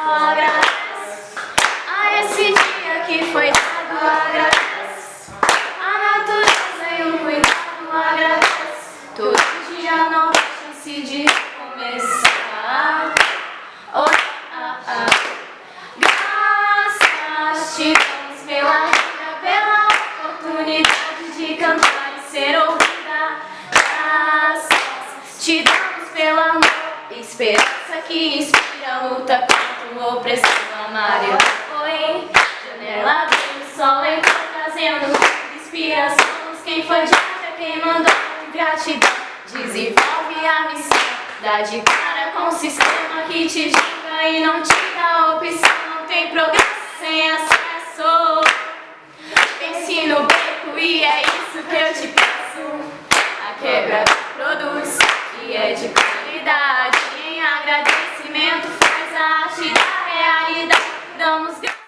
só agradece a esse dia que foi dado, agradece a natureza e o cuidado, agradece todo dia nova chance de começar. Graças te damos pela vida, pela oportunidade de cantar e ser ouvida. Graças te damos pelo amor, esperança que inspira, luta contra o opressor. Amarelo foi janela do sol, então trazendo inspiração. Quem foi de quem mandou gratidão, desenvolve a missão, dá de cara com o sistema que te julga e não te dá opção. Não tem progresso sem acesso, pense no beco e é isso que eu te peço. A quebra produz e é de qualidade, em agradecimento faz a arte da realidade. Damos graças.